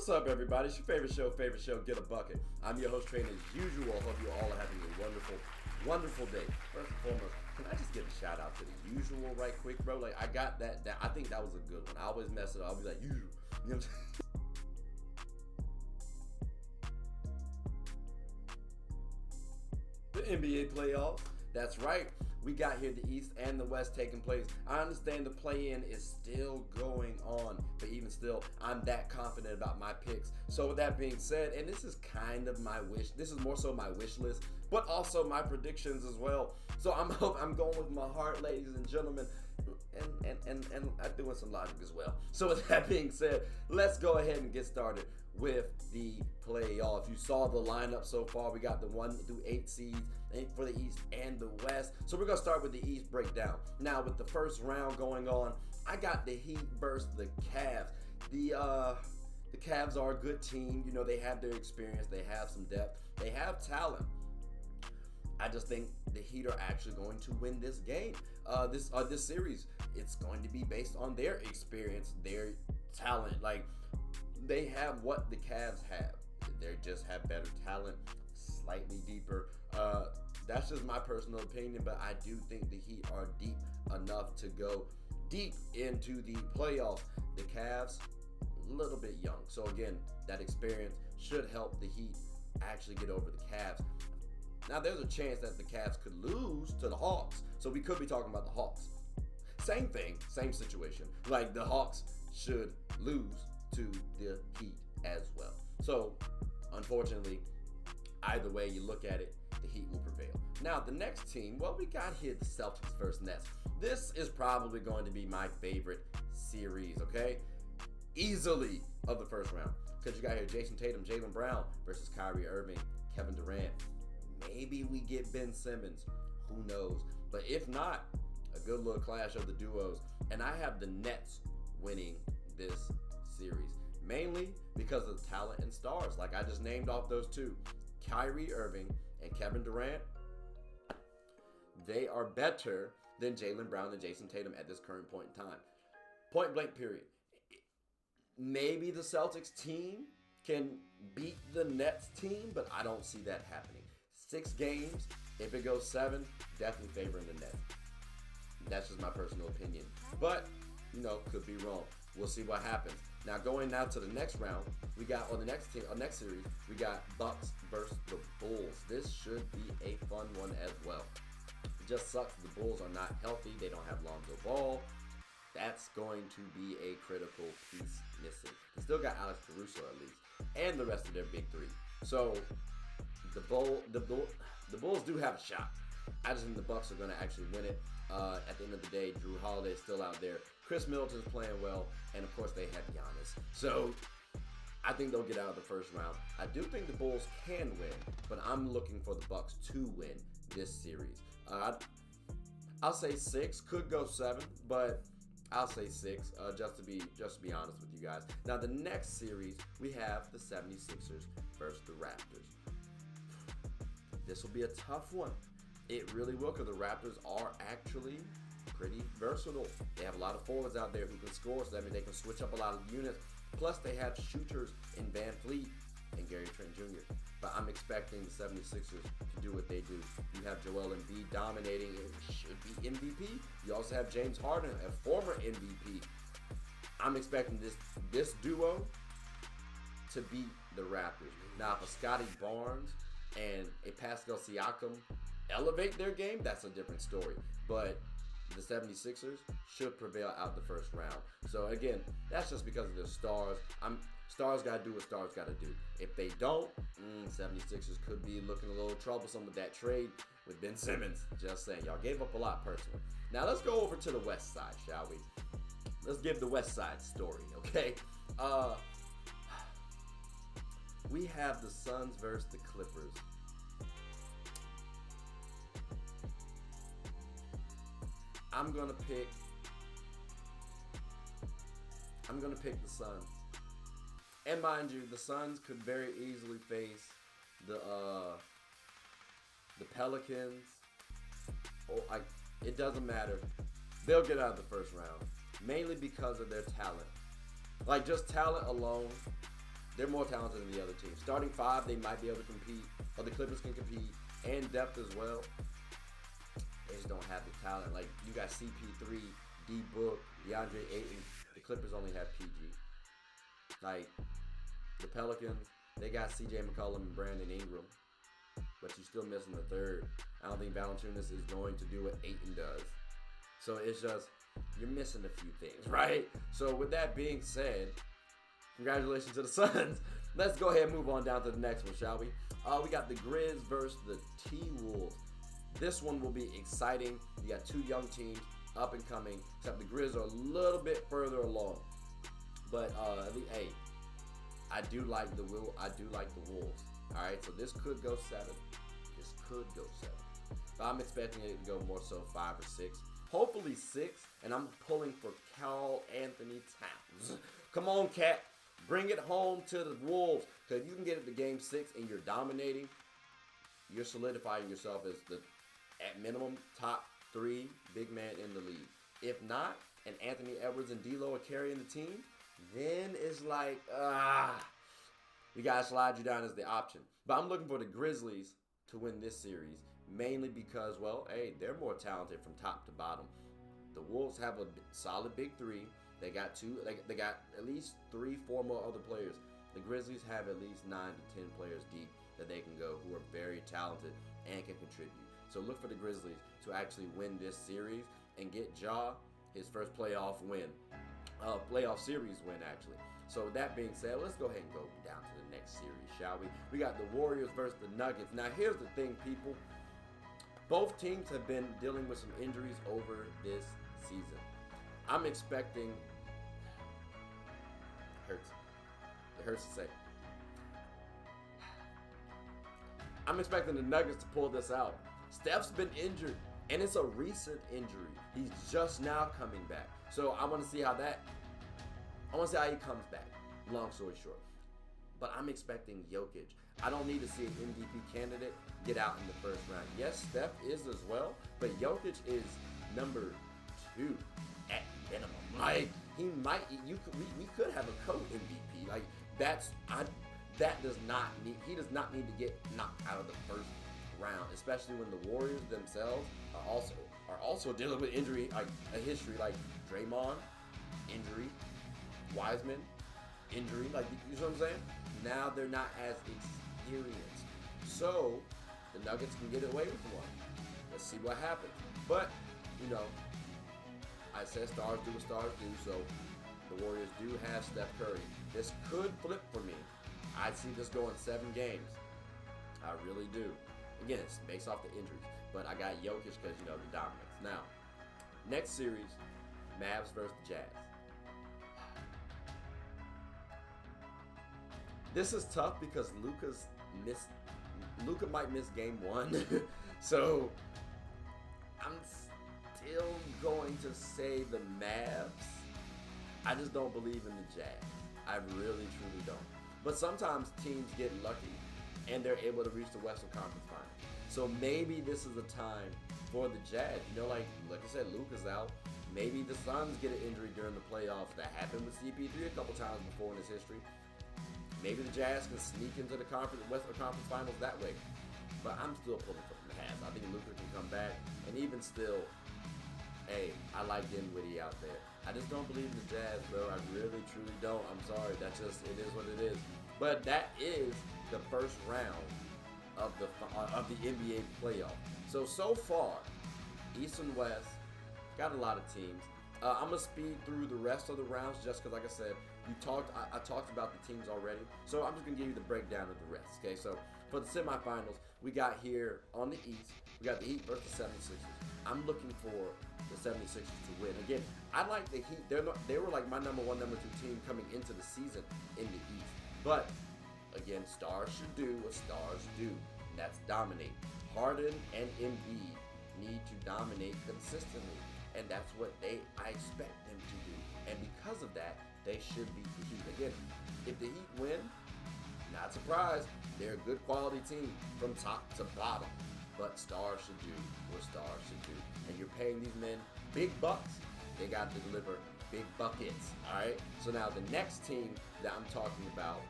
What's up, everybody? It's your favorite show, Get a Bucket. I'm your host, Train, as usual. Hope you all are having a wonderful, wonderful day. First and foremost, can I just give a shout out to the usual right quick, bro? Like, I got that down. I think that was a good one. I always mess it up. I'll be like, usual. You know what I'm saying? The NBA playoffs. That's right. We got here the East and the West taking place. I understand the play-in is still going on, but even still, I'm that confident about my picks. So with that being said, and this is kind of my wish, this is more so my wish list, but also my predictions as well. So I'm going with my heart, ladies and gentlemen, and I'm doing some logic as well. So with that being said, let's go ahead and get started with the playoff. You saw the lineup so far. We got the 1 through 8 seeds for the East and the West. So we're gonna start with the East breakdown. Now with the first round going on, I got the Heat versus the Cavs. The Cavs are a good team. You know, they have their experience, they have some depth, they have talent. I just think the Heat are actually going to win this game, this series. It's going to be based on their experience, their talent. Like, they have what the Cavs have. They just have better talent, slightly deeper. That's just my personal opinion, but I do think the Heat are deep enough to go deep into the playoffs. The Cavs, a little bit young. So again, that experience should help the Heat actually get over the Cavs. Now, there's a chance that the Cavs could lose to the Hawks. So we could be talking about the Hawks. Same thing, same situation. Like, the Hawks should lose to the Heat as well. So, unfortunately, either way you look at it, the Heat will prevail. Now, the next team, well, we got here the Celtics versus Nets. This is probably going to be my favorite series, okay? Easily of the first round. Because you got here Jason Tatum, Jaylen Brown versus Kyrie Irving, Kevin Durant. Maybe we get Ben Simmons. Who knows? But if not, a good little clash of the duos. And I have the Nets winning this series. Mainly because of the talent and stars. Like I just named off those two. Kyrie Irving and Kevin Durant. They are better than Jaylen Brown and Jason Tatum at this current point in time. Point blank period. Maybe the Celtics team can beat the Nets team, but I don't see that happening. 6 games, if it goes 7, definitely favoring the Nets. That's just my personal opinion. But, you know, could be wrong. We'll see what happens. Now, going now to the next round, we got on the next series, we got Bucks versus the Bulls. This should be a fun one as well. It just sucks the Bulls are not healthy. They don't have Lonzo Ball. That's going to be a critical piece missing. They still got Alex Caruso at least, and the rest of their big three. So the Bulls do have a shot. I just think the Bucks are going to actually win it. At the end of the day, Drew Holiday is still out there. Chris Middleton's playing well, and of course they have Giannis. So I think they'll get out of the first round. I do think the Bulls can win, but I'm looking for the Bucks to win this series. I'll say 6, could go 7, but I'll say 6, just to be honest with you guys. Now the next series, we have the 76ers versus the Raptors. This will be a tough one. It really will, because the Raptors are actually pretty versatile. They have a lot of forwards out there who can score, so that means they can switch up a lot of units. Plus, they have shooters in Van Fleet and Gary Trent Jr. But I'm expecting the 76ers to do what they do. You have Joel Embiid dominating. It should be MVP. You also have James Harden, a former MVP. I'm expecting this duo to beat the Raptors. Now, if a Scotty Barnes and a Pascal Siakam elevate their game, that's a different story. But the 76ers should prevail out the first round. So again, that's just because of their stars. Stars got to do what stars got to do. If they don't, 76ers could be looking a little troublesome with that trade with Ben Simmons. Just saying, y'all gave up a lot personally. Now let's go over to the West side, shall we? Let's give the West side story, okay? We have the Suns versus the Clippers. I'm gonna pick the Suns. And mind you, the Suns could very easily face the Pelicans. It doesn't matter. They'll get out of the first round, mainly because of their talent. Like, just talent alone, they're more talented than the other teams. Starting five, they might be able to compete, or the Clippers can compete, and depth as well. They just don't have the talent. Like, you got CP3, D Book, DeAndre Ayton. The Clippers only have PG. Like, the Pelicans, they got CJ McCollum and Brandon Ingram, but you're still missing the third. I don't think Valanciunas is going to do what Ayton does. So it's just, you're missing a few things, right? So with that being said, congratulations to the Suns. Let's go ahead and move on down to the next one, shall we? We got the Grizz versus the T-Wolves. This one will be exciting. You got two young teams, up and coming, except the Grizz are a little bit further along. But hey, I do like the Wolves. All right, so this could go 7. But I'm expecting it to go more so 5 or 6. Hopefully 6, and I'm pulling for Karl Anthony Towns. Come on, Cat. Bring it home to the Wolves. Because if you can get it to game 6 and you're dominating, you're solidifying yourself as the, at minimum, top 3 big man in the league. If not, and Anthony Edwards and D'Lo are carrying the team, then it's like, we got to slide you down as the option. But I'm looking for the Grizzlies to win this series, mainly because, well, hey, they're more talented from top to bottom. The Wolves have a solid big 3. They got they got at least 3, 4 more other players. The Grizzlies have at least 9 to 10 players deep that they can go who are very talented and can contribute. So look for the Grizzlies to actually win this series and get Ja his first playoff series win, actually. So with that being said, let's go ahead and go down to the next series, shall we? We got the Warriors versus the Nuggets. Now, here's the thing, people. Both teams have been dealing with some injuries over this season. I'm expecting... It hurts to say. I'm expecting the Nuggets to pull this out. Steph's been injured, and it's a recent injury. He's just now coming back. So I want to see how he comes back, long story short. But I'm expecting Jokic. I don't need to see an MVP candidate get out in the first round. Yes, Steph is as well, but Jokic is number 2 at minimum. Like, he might, we could have a co-MVP. Like, he does not need to get knocked out of the first round, especially when the Warriors themselves are also dealing with injury, like a history, like Draymond, injury, Wiseman, injury, like, you know what I'm saying? Now they're not as experienced. So the Nuggets can get away with one. Let's see what happens. But, you know, I said stars do what stars do, so the Warriors do have Steph Curry. This could flip for me. I see this going 7 games. I really do. Again, it's based off the injuries. But I got Jokic because, you know, the dominance. Now, next series, Mavs versus the Jazz. This is tough because Luka might miss game 1. So I'm still going to say the Mavs. I just don't believe in the Jazz. I really, truly don't. But sometimes teams get lucky and they're able to reach the Western Conference Final. So maybe this is a time for the Jazz. You know, like I said, Luka's out. Maybe the Suns get an injury during the playoffs. That happened with CP3 a couple times before in his history. Maybe the Jazz can sneak into the Western Conference Finals that way. But I'm still pulling for the Mavs. I think Luka can come back. And even still, hey, I like Dinwiddie out there. I just don't believe in the Jazz, bro. I really, truly don't. I'm sorry. That's just, it is what it is. But that is the first round of the NBA playoff. So far, East and West, got a lot of teams. I'm going to speed through the rest of the rounds just because, like I said, I talked about the teams already. So I'm just going to give you the breakdown of the rest, okay? So for the semifinals, we got here on the East, we got the Heat versus the 76ers. I'm looking for the 76ers to win. Again, I like the Heat. They were like my number 1, number 2 team coming into the season in the East. But, again, stars should do what stars do, and that's dominate. Harden and Embiid need to dominate consistently, and that's what I expect them to do. And because of that, they should beat the Heat. Again, if the Heat win, not surprised. They're a good quality team from top to bottom. But stars should do what stars should do. And you're paying these men big bucks. They got to deliver big buckets. All right? So now the next team that I'm talking about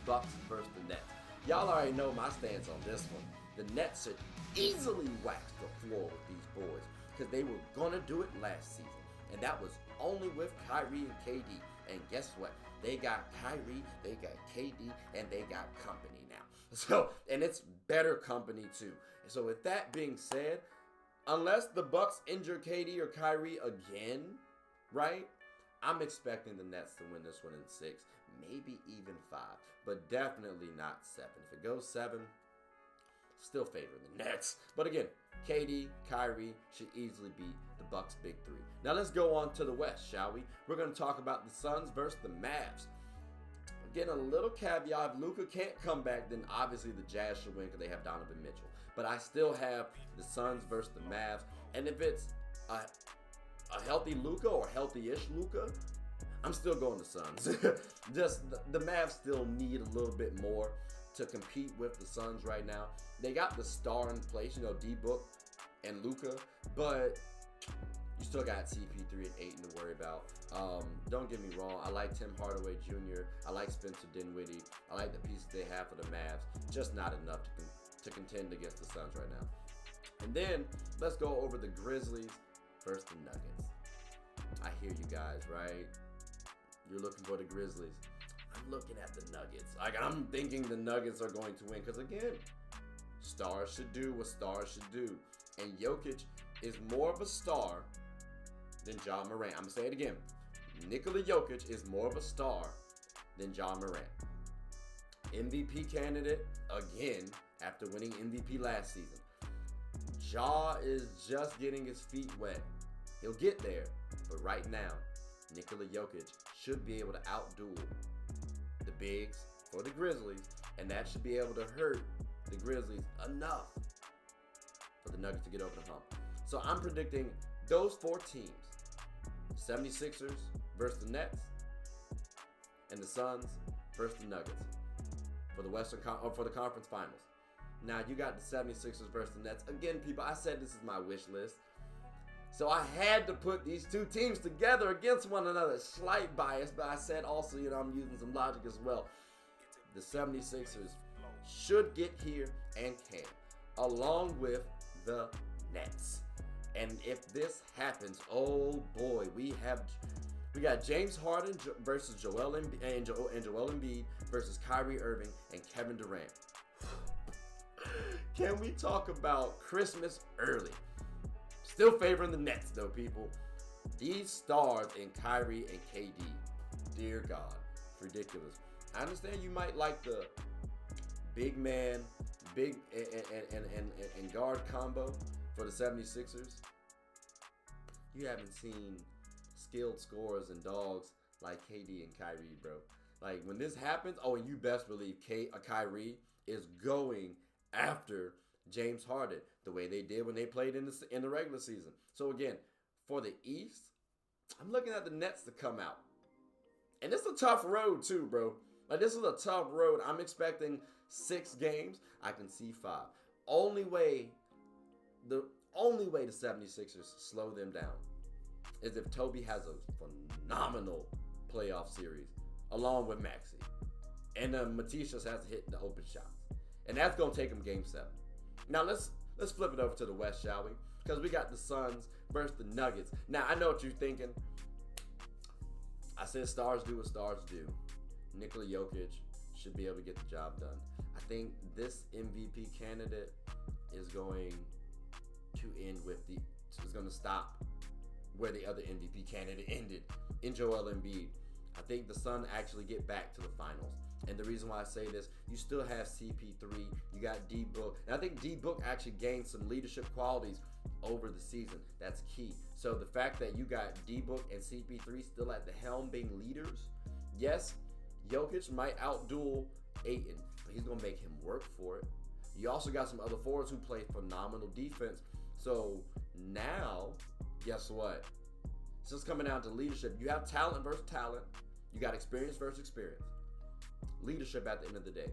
Bucks versus the Nets. Y'all already know my stance on this one. The Nets should easily wax the floor with these boys because they were going to do it last season. And that was only with Kyrie and KD. And guess what? They got Kyrie, they got KD, and they got company now. So, and it's better company too. So with that being said, unless the Bucks injure KD or Kyrie again, right? I'm expecting the Nets to win this one in 6, maybe even 5, but definitely not 7. If it goes 7, still favoring the Nets. But again, KD, Kyrie should easily beat the Bucks' big 3. Now let's go on to the West, shall we? We're going to talk about the Suns versus the Mavs. Again, a little caveat, if Luka can't come back, then obviously the Jazz should win because they have Donovan Mitchell. But I still have the Suns versus the Mavs. And if it's a healthy Luka or healthy-ish Luka, I'm still going to Suns. Just the Mavs still need a little bit more to compete with the Suns right now. They got the star in place, D-Book and Luka, but you still got CP3 and Ayton to worry about. Don't get me wrong, I like Tim Hardaway Jr., I like Spencer Dinwiddie, I like the pieces they have for the Mavs, just not enough to contend against the Suns right now. And then let's go over the Grizzlies versus the Nuggets. I hear you guys, right? You're looking for the Grizzlies. I'm looking at the Nuggets. I'm thinking the Nuggets are going to win because, again, stars should do what stars should do. And Jokic is more of a star than Ja Morant. I'm going to say it again. Nikola Jokic is more of a star than Ja Morant. MVP candidate, again, after winning MVP last season. Ja is just getting his feet wet. He'll get there. But right now, Nikola Jokic should be able to outduel the bigs for the Grizzlies, and that should be able to hurt the Grizzlies enough for the Nuggets to get over the hump. So I'm predicting those 4 teams, 76ers versus the Nets, and the Suns versus the Nuggets for the for the conference finals. Now you got the 76ers versus the Nets. Again, people, I said this is my wish list. So I had to put these 2 teams together against one another. Slight bias, but I said also, I'm using some logic as well. The 76ers should get here and can, along with the Nets. And if this happens, oh boy, we got James Harden versus Joel Embiid versus Kyrie Irving and Kevin Durant. Can we talk about Christmas early? Still favoring the Nets, though, people. These stars in Kyrie and KD, dear God, ridiculous. I understand you might like the big man, big and guard combo for the 76ers. You haven't seen skilled scorers and dogs like KD and Kyrie, bro. Like, when this happens, and you best believe Kyrie is going after James Harden the way they did when they played in the regular season. So again, for the East, I'm looking at the Nets to come out. And it's a tough road too, bro. Like, this is a tough road. I'm expecting 6 games. I can see 5. The only way the 76ers slow them down is if Toby has a phenomenal playoff series along with Maxey. And Matisse just has to hit the open shots. And that's going to take him game 7. Now let's flip it over to the West, shall we? Because we got the Suns versus the Nuggets. Now, I know what you're thinking. I said stars do what stars do. Nikola Jokic should be able to get the job done. I think this MVP candidate is going to is going to stop where the other MVP candidate ended in Joel Embiid. I think the Suns actually get back to the finals. And the reason why I say this, you still have CP3, you got D-Book. And I think D-Book actually gained some leadership qualities over the season. That's key. So the fact that you got D-Book and CP3 still at the helm being leaders, yes, Jokic might outduel Ayton, but he's going to make him work for it. You also got some other forwards who play phenomenal defense. So now, guess what? It's just coming down to leadership. You have talent versus talent. You got experience versus experience. Leadership at the end of the day.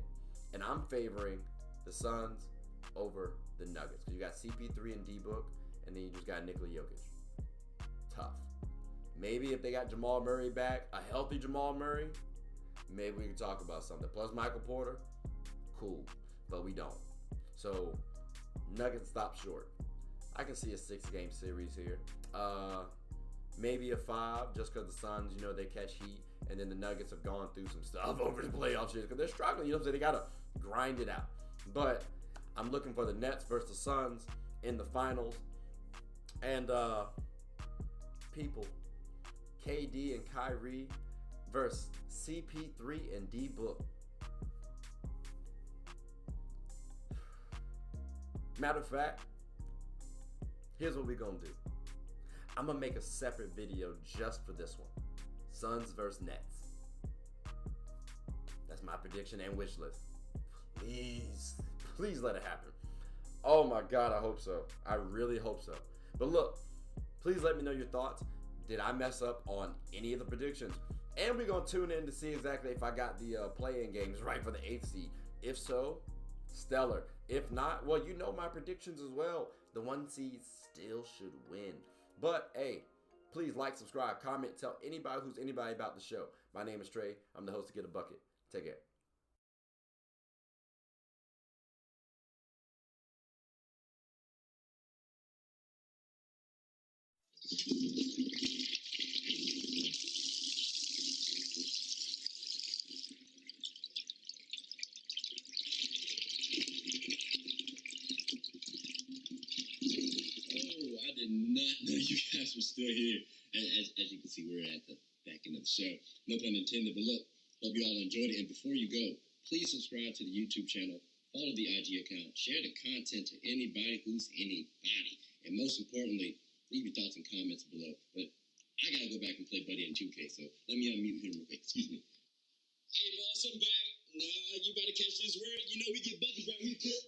And I'm favoring the Suns over the Nuggets. Because you got CP3 and D-Book, and then you just got Nikola Jokic. Tough. Maybe if they got Jamal Murray back, a healthy Jamal Murray, maybe we can talk about something. Plus Michael Porter, cool, but we don't. So Nuggets stop short. I can see a 6-game series here. Maybe a 5, just because the Suns, they catch heat, and then the Nuggets have gone through some stuff over the playoffs because they're struggling. So they gotta grind it out. But I'm looking for the Nets versus the Suns in the finals, and people, KD and Kyrie versus CP3 and D Book. Matter of fact, here's what we're gonna do. I'm gonna make a separate video just for this one. Suns versus Nets. That's my prediction and wish list. Please let it happen. Oh my God, I hope so. I really hope so. But look, please let me know your thoughts. Did I mess up on any of the predictions? And we're gonna tune in to see exactly if I got the play-in games right for the 8th seed. If so, stellar. If not, well, my predictions as well. The 1 seed still should win. But hey, please like, subscribe, comment, tell anybody who's anybody about the show. My name is Trey. I'm the host of Get a Bucket. Take care. I did not know you guys were still here. As you can see, we're at the back end of the show. No pun intended, but look, hope you all enjoyed it. And before you go, please subscribe to the YouTube channel, follow the IG account, share the content to anybody who's anybody. And most importantly, leave your thoughts and comments below. But I gotta go back and play Buddy in 2K, so let me unmute him real quick. Excuse me. Hey, boss, I'm back. Nah, you better catch this word. We get buckets right here, kid.